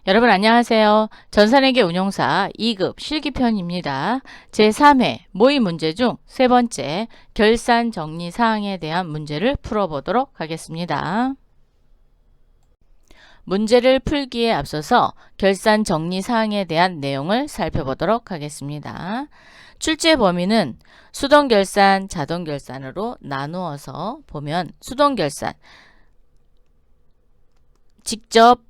여러분 안녕하세요. 전산회계 운용사 2급 실기편입니다. 제3회 모의 문제 중 세 번째 결산 정리 사항에 대한 문제를 풀어보도록 하겠습니다. 문제를 풀기에 앞서서 결산 정리 사항에 대한 내용을 살펴보도록 하겠습니다. 출제 범위는 수동결산, 자동결산으로 나누어서 보면 수동결산, 직접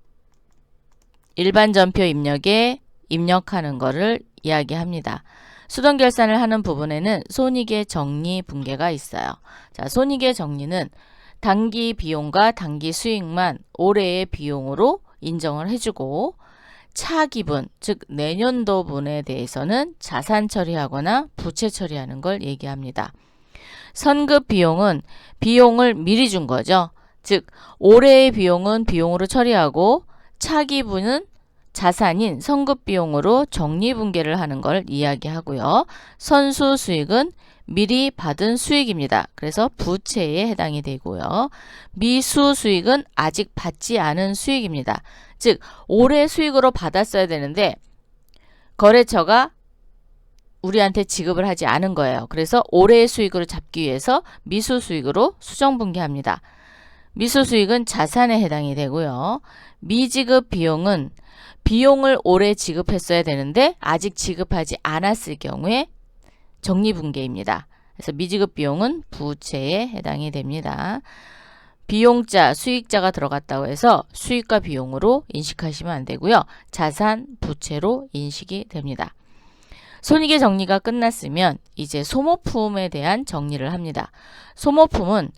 일반 전표 입력에 입력하는 것을 이야기합니다. 수동결산을 하는 부분에는 손익의 정리 분계가 있어요. 자, 손익의 정리는 단기 비용과 단기 수익만 올해의 비용으로 인정을 해주고 차기분, 즉 내년도분에 대해서는 자산 처리하거나 부채 처리하는 걸 얘기합니다. 선급 비용은 비용을 미리 준 거죠. 즉 올해의 비용은 비용으로 처리하고 차기분은 자산인 선급비용으로 적립분계를 하는 걸 이야기하고요. 선수수익은 미리 받은 수익입니다. 그래서 부채에 해당이 되고요. 미수수익은 아직 받지 않은 수익입니다. 즉 올해 수익으로 받았어야 되는데 거래처가 우리한테 지급을 하지 않은 거예요. 그래서 올해의 수익으로 잡기 위해서 미수수익으로 수정분계합니다. 미수수익은 자산에 해당이 되고요. 미지급 비용은 비용을 올해 지급했어야 되는데 아직 지급하지 않았을 경우에 적립분계입니다. 그래서 미지급 비용은 부채에 해당이 됩니다. 비용자, 수익자가 들어갔다고 해서 수익과 비용으로 인식하시면 안 되고요. 자산, 부채로 인식이 됩니다. 손익의 정리가 끝났으면 이제 소모품에 대한 정리를 합니다. 소모품은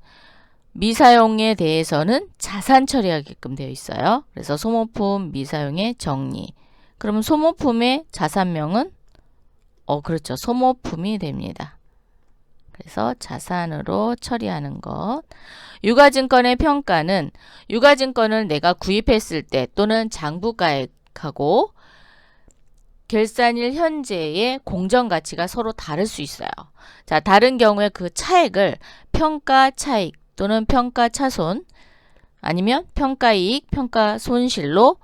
미사용에 대해서는 자산 처리하게끔 되어 있어요. 그래서 소모품 미사용의 정리. 그러면 소모품의 자산명은 그렇죠. 소모품이 됩니다. 그래서 자산으로 처리하는 것. 유가증권의 평가는 유가증권을 내가 구입했을 때 또는 장부가액하고 결산일 현재의 공정가치가 서로 다를 수 있어요. 자, 다른 경우에 그 차액을 평가차익 또는 평가차손 아니면 평가이익, 평가손실로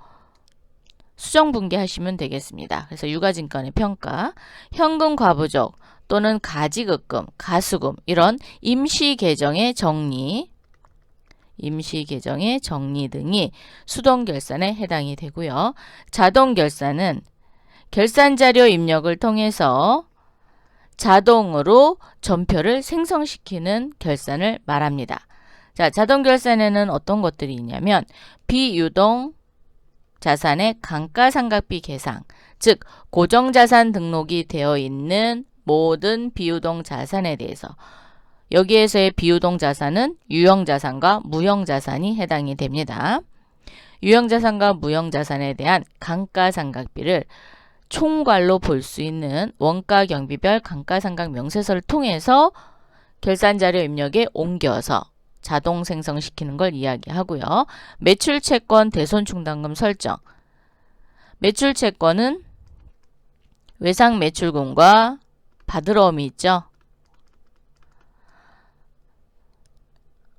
수정분계하시면 되겠습니다. 그래서 유가증권의 평가, 현금과부족 또는 가지급금, 가수금 이런 임시계정의 정리, 임시계정의 정리 등이 수동결산에 해당이 되고요. 자동결산은 결산자료 입력을 통해서 자동으로 전표를 생성시키는 결산을 말합니다. 자, 자동결산에는 어떤 것들이 있냐면 비유동 자산의 감가상각비 계상, 즉 고정자산 등록이 되어 있는 모든 비유동 자산에 대해서 여기에서의 비유동 자산은 유형자산과 무형자산이 해당이 됩니다. 유형자산과 무형자산에 대한 감가상각비를 총괄로 볼 수 있는 원가경비별 감가상각 명세서를 통해서 결산자료 입력에 옮겨서 자동 생성시키는 걸 이야기하고요. 매출채권 대손충당금 설정. 매출채권은 외상매출금과 받으러옴이 있죠.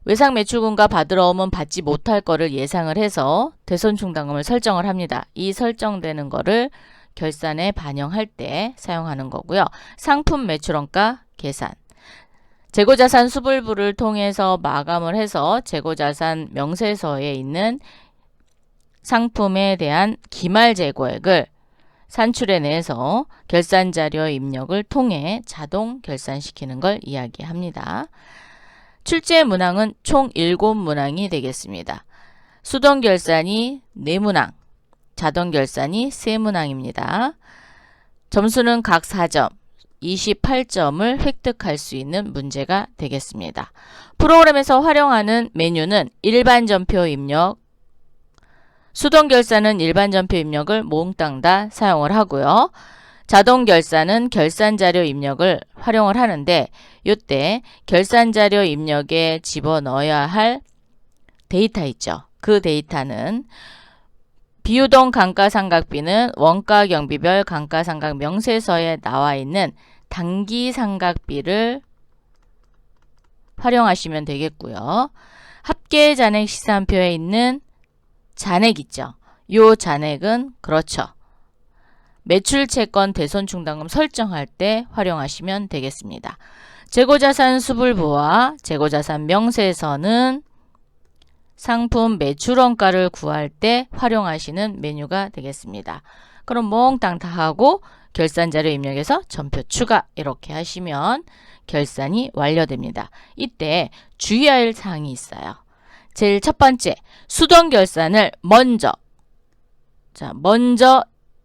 외상매출금과 받으러옴은 받지 못할 거를 예상을 해서 대손충당금을 설정을 합니다. 이 설정되는 거를 결산에 반영할 때 사용하는 거고요. 상품 매출원가 계산. 재고자산 수불부를 통해서 마감을 해서 재고자산 명세서에 있는 상품에 대한 기말재고액을 산출해내서 결산자료 입력을 통해 자동 결산시키는 걸 이야기합니다. 출제 문항은 총 7문항이 되겠습니다. 수동결산이 4문항, 자동결산이 3문항입니다. 점수는 각 4점, 28점을 획득할 수 있는 문제가 되겠습니다. 프로그램에서 활용하는 메뉴는 일반 전표 입력, 수동결산은 일반 전표 입력을 몽땅 다 사용을 하고요. 자동결산은 결산자료 입력을 활용을 하는데 이때 결산자료 입력에 집어넣어야 할 데이터 있죠. 그 데이터는 비유동 감가상각비는 원가경비별 감가상각 명세서에 나와 있는 단기상각비를 활용하시면 되겠고요. 합계잔액 시산표에 있는 잔액 있죠. 요 잔액은 그렇죠. 매출채권 대손충당금 설정할 때 활용하시면 되겠습니다. 재고자산 수불부와 재고자산 명세서는 상품 매출원가를 구할 때 활용하시는 메뉴가 되겠습니다. 그럼 몽땅 다 하고 결산자료 입력해서 전표 추가 이렇게 하시면 결산이 완료됩니다. 이때 주의할 사항이 있어요. 제일 첫 번째, 수동결산을 먼저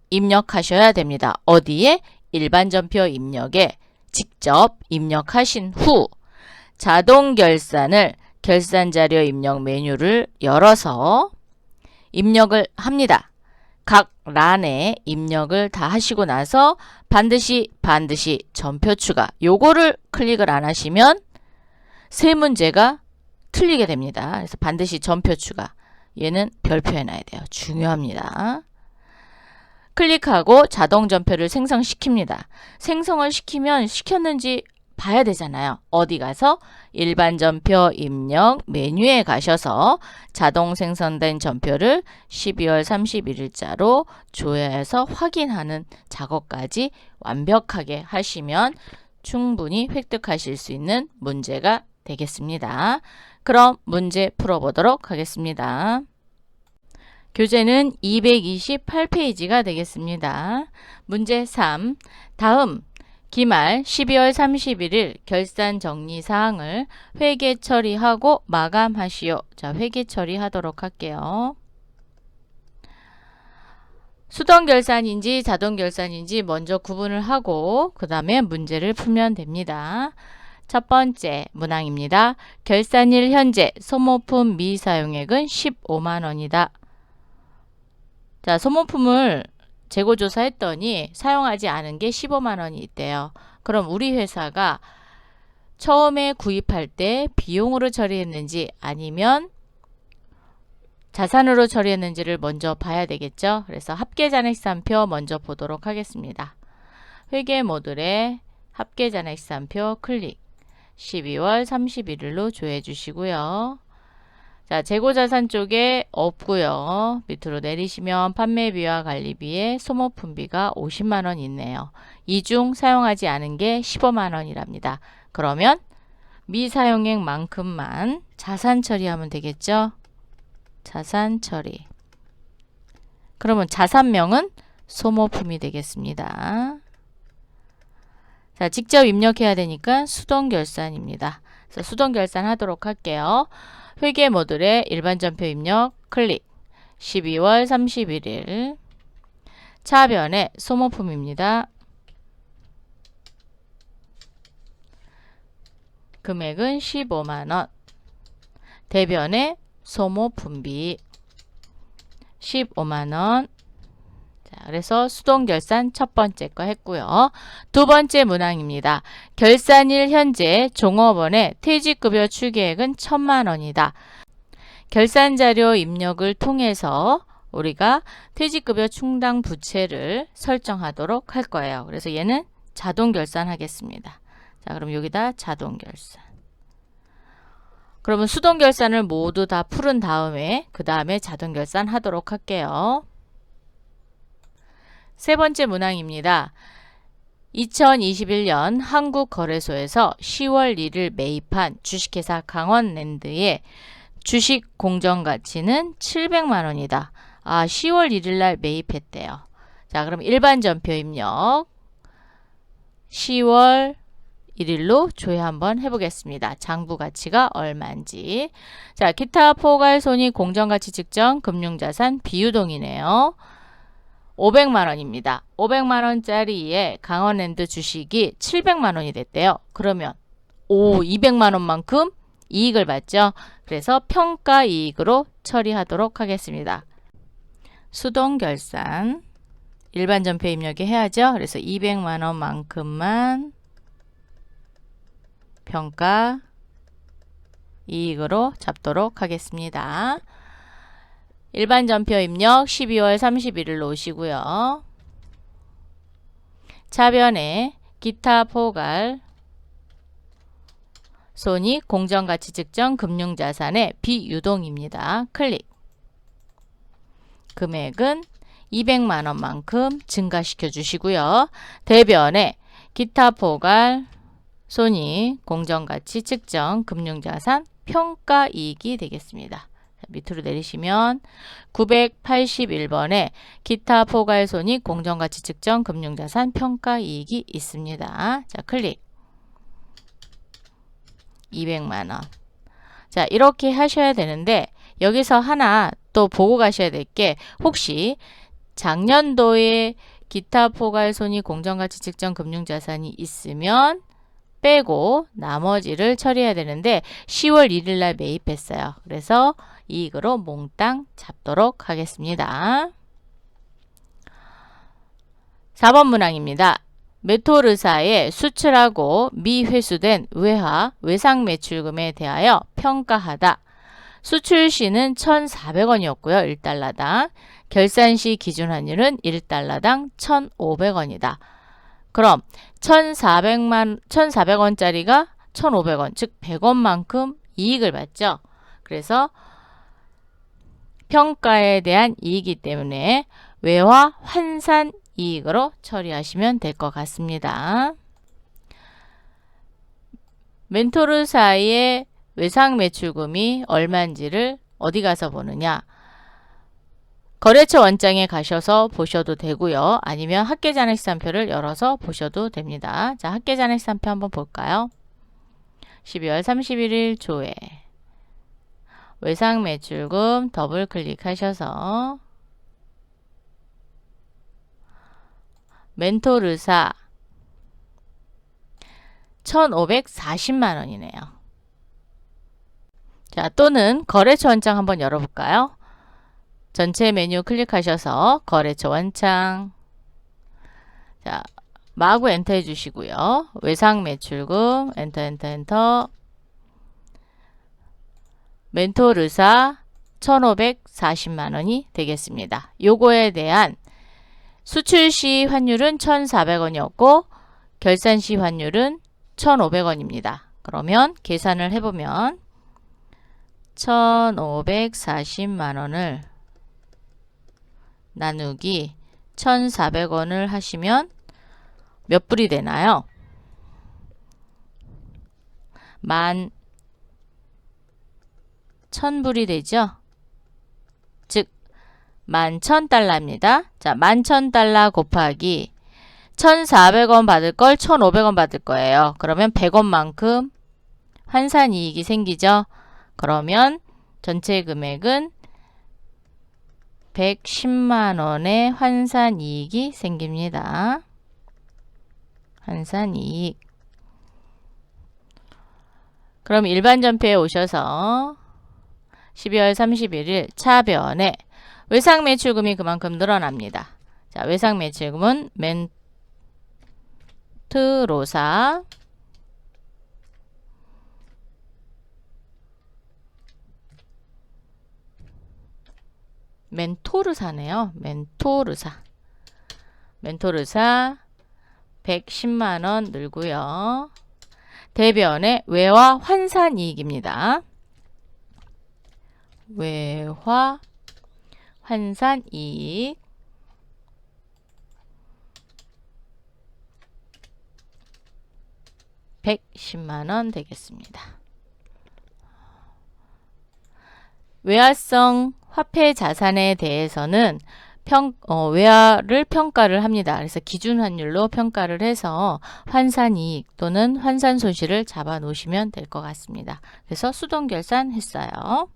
입력하셔야 됩니다. 어디에? 일반전표 입력에 직접 입력하신 후 자동결산을 결산자료 입력 메뉴를 열어서 입력을 합니다. 각 란에 입력을 다 하시고 나서 반드시 전표 추가 요거를 클릭을 안 하시면 세 문제가 틀리게 됩니다. 그래서 반드시 전표 추가 얘는 별표 해놔야 돼요. 중요합니다. 클릭하고 자동 전표를 생성시킵니다. 생성을 시키면 시켰는지 봐야 되잖아요. 어디 가서 일반 전표 입력 메뉴에 가셔서 자동 생성된 전표를 12월 31일자로 조회해서 확인하는 작업까지 완벽하게 하시면 충분히 획득하실 수 있는 문제가 되겠습니다. 그럼 문제 풀어보도록 하겠습니다. 교재는 228페이지가 되겠습니다. 문제 3. 다음 기말 12월 31일 결산 정리 사항을 회계 처리하고 마감하시오. 자, 회계 처리하도록 할게요. 수동 결산인지 자동 결산인지 먼저 구분을 하고 그 다음에 문제를 풀면 됩니다. 첫 번째 문항입니다. 결산일 현재 소모품 미사용액은 15만 원이다. 자, 소모품을 재고조사했더니 사용하지 않은 게 15만 원이 있대요. 그럼 우리 회사가 처음에 구입할 때 비용으로 처리했는지 아니면 자산으로 처리했는지를 먼저 봐야 되겠죠. 그래서 합계잔액시산표 먼저 보도록 하겠습니다. 회계 모듈에 합계잔액시산표 클릭 12월 31일로 조회해 주시고요. 자, 재고자산 쪽에 없고요. 밑으로 내리시면 판매비와 관리비에 소모품비가 50만 원 있네요. 이 중 사용하지 않은 게 15만 원이랍니다. 그러면 미사용액만큼만 자산 처리하면 되겠죠? 자산 처리. 그러면 자산명은 소모품이 되겠습니다. 자, 직접 입력해야 되니까 수동결산입니다. 그래서 수동결산 하도록 할게요. 회계 모듈에 일반 전표 입력 클릭 12월 31일 차변에 소모품입니다. 금액은 15만 원. 대변에 소모품비 15만 원. 자, 그래서 수동결산 첫 번째 거 했고요. 두 번째 문항입니다. 결산일 현재 종업원의 퇴직급여 추계액은 1,000만 원이다. 결산자료 입력을 통해서 우리가 퇴직급여 충당 부채를 설정하도록 할 거예요. 그래서 얘는 자동결산 하겠습니다. 자, 그럼 여기다 자동결산. 그러면 수동결산을 모두 다 풀은 다음에 그 다음에 자동결산 하도록 할게요. 세 번째 문항입니다. 2021년 한국거래소에서 10월 1일 매입한 주식회사 강원랜드의 주식 공정가치는 700만 원이다. 아, 10월 1일 날 매입했대요. 자, 그럼 일반 전표 입력 10월 1일로 조회 한번 해보겠습니다. 장부 가치가 얼마인지. 자, 기타 포괄 손익 공정가치 측정 금융자산 비유동이네요. 500만 원입니다. 500만 원짜리에 강원랜드 주식이 700만 원이 됐대요. 그러면 200만 원만큼 이익을 받죠. 그래서 평가 이익으로 처리하도록 하겠습니다. 수동결산 일반 전표 입력에 해야죠. 그래서 200만 원만큼만 평가 이익으로 잡도록 하겠습니다. 일반 전표 입력 12월 31일로 오시고요. 차변에 기타 포괄 손익 공정가치 측정 금융자산의 비유동입니다. 클릭. 금액은 200만 원만큼 증가시켜 주시고요. 대변에 기타 포괄 손익 공정가치 측정 금융자산 평가이익이 되겠습니다. 밑으로 내리시면 981번에 기타 포괄 손익 공정가치 측정 금융자산 평가이익이 있습니다. 자, 클릭. 200만 원. 자, 이렇게 하셔야 되는데 여기서 하나 또 보고 가셔야 될 게 혹시 작년도에 기타 포괄 손익 공정가치 측정 금융자산이 있으면 빼고 나머지를 처리해야 되는데 10월 1일 날 매입했어요. 그래서 이익으로 몽땅 잡도록 하겠습니다. 4번 문항입니다. 메토르사의 수출하고 미회수된 외화, 외상 매출금에 대하여 평가하다. 수출 시는 1,400원이었고요. 1달러당. 결산 시 기준 환율은 1달러당 1,500원이다. 그럼 1,400원짜리가 1,500원, 즉 100원만큼 이익을 받죠. 그래서 평가에 대한 이익이기 때문에 외화 환산 이익으로 처리하시면 될 것 같습니다. 멘토르사의 외상 매출금이 얼마인지를 어디 가서 보느냐? 거래처 원장에 가셔서 보셔도 되고요. 아니면 학계잔액시산표를 열어서 보셔도 됩니다. 자, 학계잔액시산표 한번 볼까요? 12월 31일 조회 외상 매출금 더블 클릭하셔서 멘토르사 1,540만 원이네요. 자, 또는 거래처 원장 한번 열어볼까요? 전체 메뉴 클릭하셔서 거래처 원창. 자, 마구 엔터 해주시고요. 외상 매출금 엔터. 멘토르사 1,540만 원이 되겠습니다. 요거에 대한 수출 시 환율은 1,400원이었고 결산 시 환율은 1,500원입니다. 그러면 계산을 해보면 1,540만 원을 나누기 1,400원을 하시면 몇 불이 되나요? 11,000불이 되죠? 즉 11,000달러입니다. 자, 11,000달러 곱하기 1,400원 받을 걸 1,500원 받을 거예요. 그러면 100원만큼 환산이익이 생기죠. 그러면 전체 금액은 110만원의 환산이익이 생깁니다. 환산이익. 그럼 일반 전표에 오셔서 12월 31일 차변에 외상 매출금이 그만큼 늘어납니다. 자, 외상 매출금은 멘트로사 멘토르사네요. 멘토르사 110만원 늘고요. 대변의 외화 환산이익입니다. 외화 환산이익 110만원 되겠습니다. 외화성 화폐 자산에 대해서는 외화를 평가를 합니다. 그래서 기준 환율로 평가를 해서 환산이익 또는 환산 손실을 잡아 놓으시면 될 것 같습니다. 그래서 수동 결산했어요.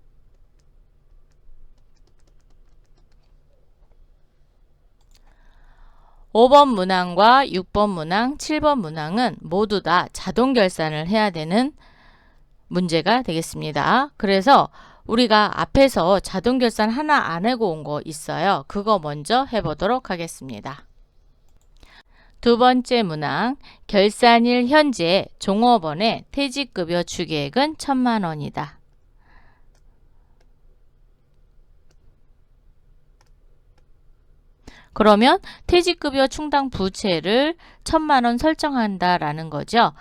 (5번) 문항과 (6번) 문항, (7번) 문항은 모두 다 자동 결산을 해야 되는 문제가 되겠습니다. 그래서 우리가 앞에서 자동 결산 하나 안 하고 온 거 있어요. 그거 먼저 해보도록 하겠습니다. 두 번째 문항, 결산일 현재 종업원의 퇴직급여 추계액은 1,000만 원이다. 그러면 퇴직급여 충당 부채를 1,000만 원 설정한다라는 거죠.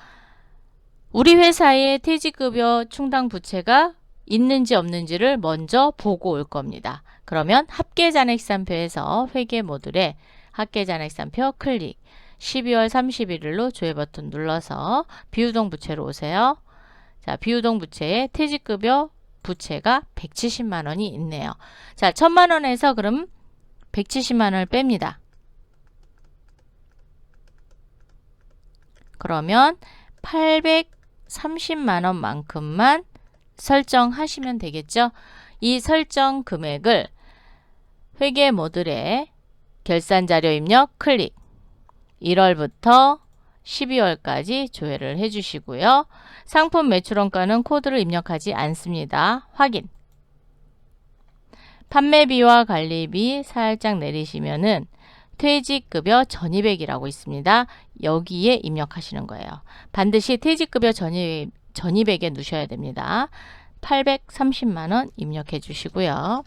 우리 회사에 퇴직급여 충당 부채가 있는지 없는지를 먼저 보고 올 겁니다. 그러면 합계잔액상표에서 회계 모듈에 합계잔액상표 클릭. 12월 31일로 조회 버튼 눌러서 비유동 부채로 오세요. 자, 비유동 부채에 퇴직급여 부채가 170만 원이 있네요. 자, 1000만 원에서 그럼 170만 원을 뺍니다. 그러면 830만 원만큼만 설정하시면 되겠죠. 이 설정 금액을 회계 모듈에 결산자료 입력 클릭. 1월부터 12월까지 조회를 해주시고요. 상품 매출원가는 코드를 입력하지 않습니다. 확인. 판매비와 관리비 살짝 내리시면은 퇴직급여 전입액이라고 있습니다. 여기에 입력하시는 거예요. 반드시 퇴직급여 전입액에 넣으셔야 됩니다. 830만 원 입력해 주시고요.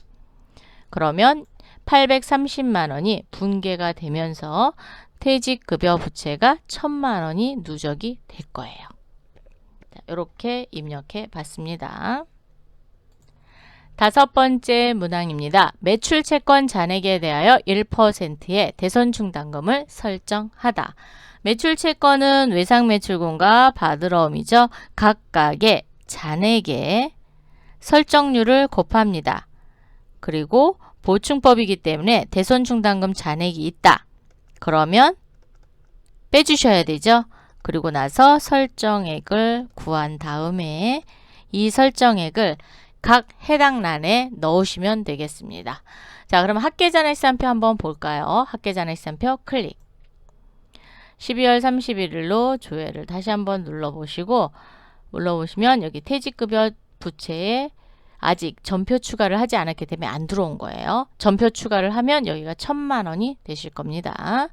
그러면 830만 원이 분계가 되면서 퇴직급여 부채가 1000만 원이 누적이 될 거예요. 이렇게 입력해 봤습니다. 다섯 번째 문항입니다. 매출채권 잔액에 대하여 1%의 대손충당금을 설정하다. 매출채권은 외상매출금과 바드러움이죠. 각각의 잔액의 설정률을 곱합니다. 그리고 보충법이기 때문에 대손충당금 잔액이 있다. 그러면 빼주셔야 되죠. 그리고 나서 설정액을 구한 다음에 이 설정액을 각 해당 란에 넣으시면 되겠습니다. 자, 그럼 합계잔액상표 한번 볼까요? 합계잔액상표 클릭. 12월 31일로 조회를 다시 한번 눌러보시면 여기 퇴직급여 부채에 아직 전표 추가를 하지 않았기 때문에 안 들어온 거예요. 전표 추가를 하면 여기가 1000만 원이 되실 겁니다.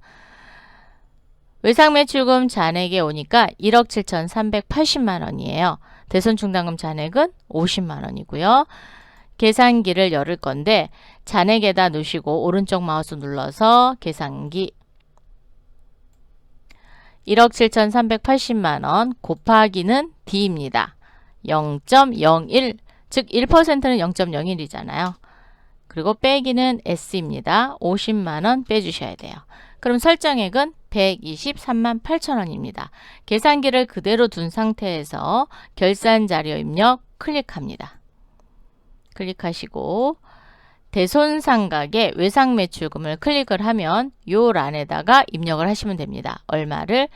외상매출금 잔액에 오니까 1억 7,380만 원이에요. 대손충당금 잔액은 50만 원이고요. 계산기를 열을 건데 잔액에다 놓으시고 오른쪽 마우스 눌러서 계산기 1억 7,380만 원 곱하기는 D입니다. 0.01 즉 1%는 0.01이잖아요. 그리고 빼기는 S입니다. 50만 원 빼주셔야 돼요. 그럼 설정액은 123만 8천 원입니다. 계산기를 그대로 둔 상태에서 결산자료 입력 클릭합니다. 클릭하시고 대손상각의 외상매출금을 클릭을 하면 요 란에다가 입력을 하시면 됩니다. 얼마를?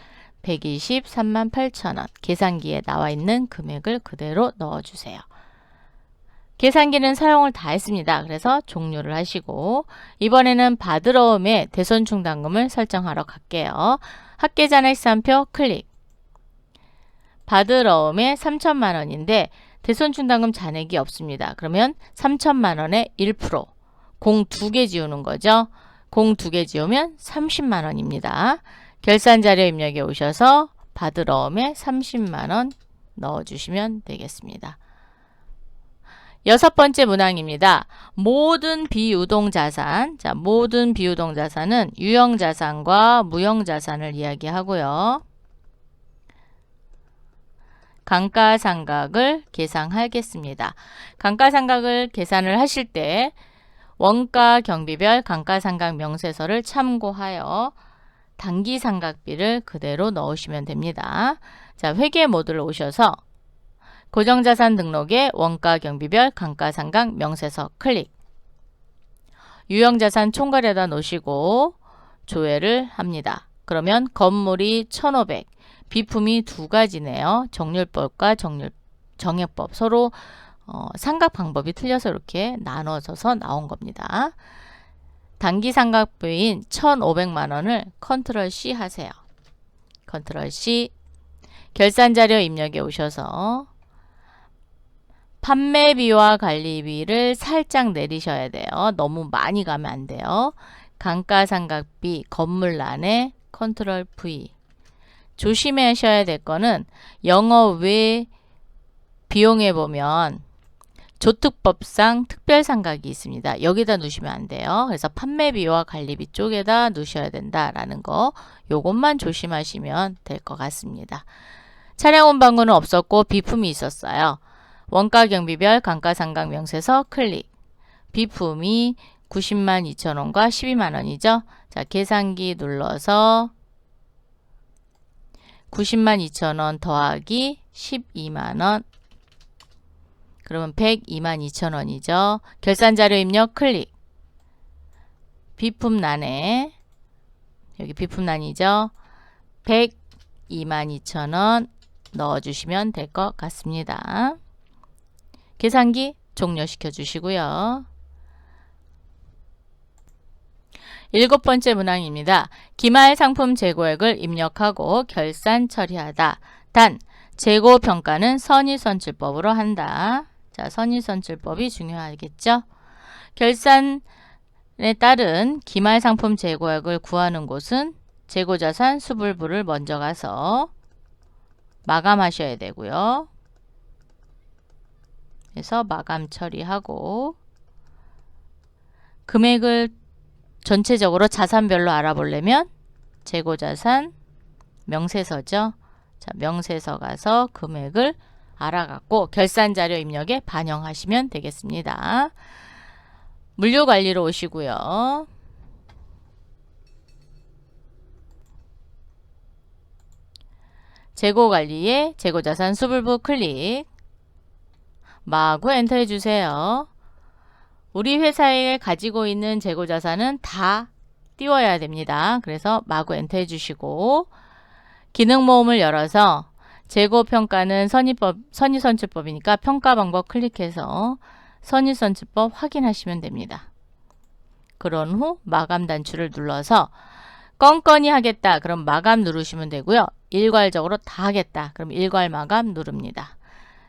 123만 8천 원. 계산기에 나와 있는 금액을 그대로 넣어주세요. 계산기는 사용을 다 했습니다. 그래서 종료를 하시고 이번에는 바드러움의 대손충당금을 설정하러 갈게요. 합계잔액상표 클릭. 바드러움의 3천만 원인데 대손충당금 잔액이 없습니다. 그러면 3천만 원의 1%, 공 2개 지우는 거죠. 공 2개 지우면 30만 원입니다. 결산자료 입력에 오셔서 바드러움에 30만 원 넣어주시면 되겠습니다. 여섯 번째 문항입니다. 모든 비유동자산. 자, 모든 비유동자산은 유형자산과 무형자산을 이야기하고요. 감가상각을 계산하겠습니다. 감가상각을 계산을 하실 때 원가 경비별 감가상각 명세서를 참고하여 단기상각비를 그대로 넣으시면 됩니다. 자, 회계 모듈을 오셔서 고정자산 등록에 원가 경비별 감가상각 명세서 클릭. 유형자산 총괄에다 놓으시고 조회를 합니다. 그러면 건물이 1500, 비품이 두 가지네요. 정률법과 정액법 서로 상각 방법이 틀려서 이렇게 나눠져서 나온 겁니다. 단기상각비인 1500만 원을 컨트롤 C 하세요. 컨트롤 C. 결산자료 입력에 오셔서 판매비와 관리비를 살짝 내리셔야 돼요. 너무 많이 가면 안 돼요. 감가상각비 건물란에 컨트롤 V. 조심하셔야 될 거는 영업 외 비용에 보면 조특법상 특별상각이 있습니다. 여기다 넣으시면 안 돼요. 그래서 판매비와 관리비 쪽에다 넣으셔야 된다라는 거 요것만 조심하시면 될 것 같습니다. 차량원 방구는 없었고 비품이 있었어요. 원가 경비별 감가상각 명세서 클릭. 비품이 90만 2천원과 12만 원이죠. 자, 계산기 눌러서 90만 2천원 더하기 12만 원. 그러면 102만 2천원이죠. 결산자료 입력 클릭. 비품란에 여기 비품란이죠. 102만 2천원 넣어주시면 될 것 같습니다. 계산기 종료시켜 주시고요. 7번째 문항입니다. 기말 상품 재고액을 입력하고 결산 처리하다. 단, 재고평가는 선의선출법으로 한다. 자, 선의선출법이 중요하겠죠. 결산에 따른 기말 상품 재고액을 구하는 곳은 재고자산 수불부를 먼저 가서 마감하셔야 되고요. 그래서 마감 처리하고 금액을 전체적으로 자산별로 알아보려면 재고자산 명세서죠. 자, 명세서 가서 금액을 알아갖고 결산자료 입력에 반영하시면 되겠습니다. 물류관리로 오시고요. 재고관리에 재고자산 수불부 클릭. 마구 엔터 해주세요. 우리 회사에 가지고 있는 재고자산은 다 띄워야 됩니다. 그래서 마구 엔터 해주시고 기능모음을 열어서 재고평가는 선의선출법이니까 평가방법 클릭해서 선의선출법 확인하시면 됩니다. 그런 후 마감 단추를 눌러서 건건히 하겠다. 그럼 마감 누르시면 되고요. 일괄적으로 다 하겠다. 그럼 일괄 마감 누릅니다.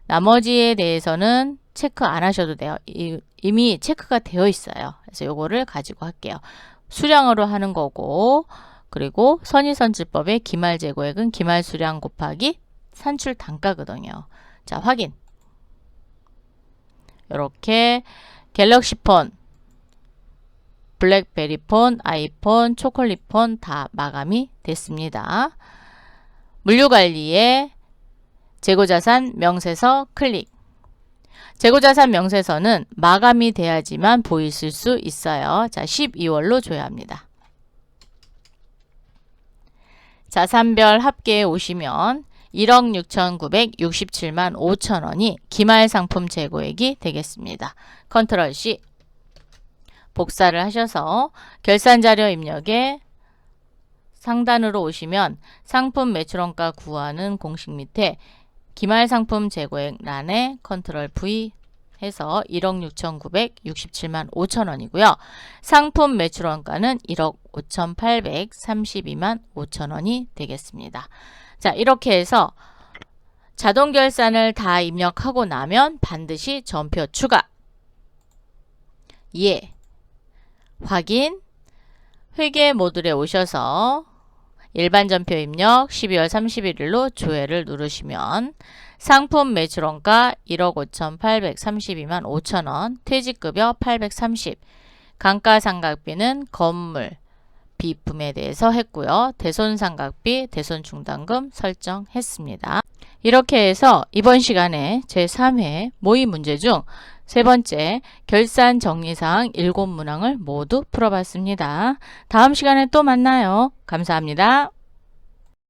나머지에 대해서는 체크 안 하셔도 돼요. 이미 체크가 되어 있어요. 그래서 요거를 가지고 할게요. 수량으로 하는 거고, 그리고 선의선출법의 기말재고액은 기말수량 곱하기 산출 단가거든요. 자, 확인. 이렇게 갤럭시 폰, 블랙베리 폰, 아이폰, 초콜릿 폰 다 마감이 됐습니다. 물류관리에 재고자산 명세서 클릭. 재고자산 명세서는 마감이 돼야지만 보이실 수 있어요. 자, 12월로 줘야 합니다. 자산별 합계에 오시면 1억 6,967만 5천원이 기말상품 재고액이 되겠습니다. 컨트롤 C. 복사를 하셔서 결산자료 입력에 상단으로 오시면 상품 매출원가 구하는 공식 밑에 기말상품 재고액 란에 컨트롤 V 해서 1억 6,967만 5천원이고요. 상품 매출원가는 1억 5,832만 5천원이 되겠습니다. 자, 이렇게 해서 자동 결산을 다 입력하고 나면 반드시 전표 추가. 예. 확인. 회계 모듈에 오셔서 일반 전표 입력 12월 31일로 조회를 누르시면 상품 매출원가 1억 5,832만 5천원, 퇴직급여 830, 감가상각비는 건물, 비품에 대해서 했고요. 대손상각비, 대손중단금 설정했습니다. 이렇게 해서 이번 시간에 제3회 모의 문제 중 세 번째 결산 정리사항 7문항을 모두 풀어봤습니다. 다음 시간에 또 만나요. 감사합니다.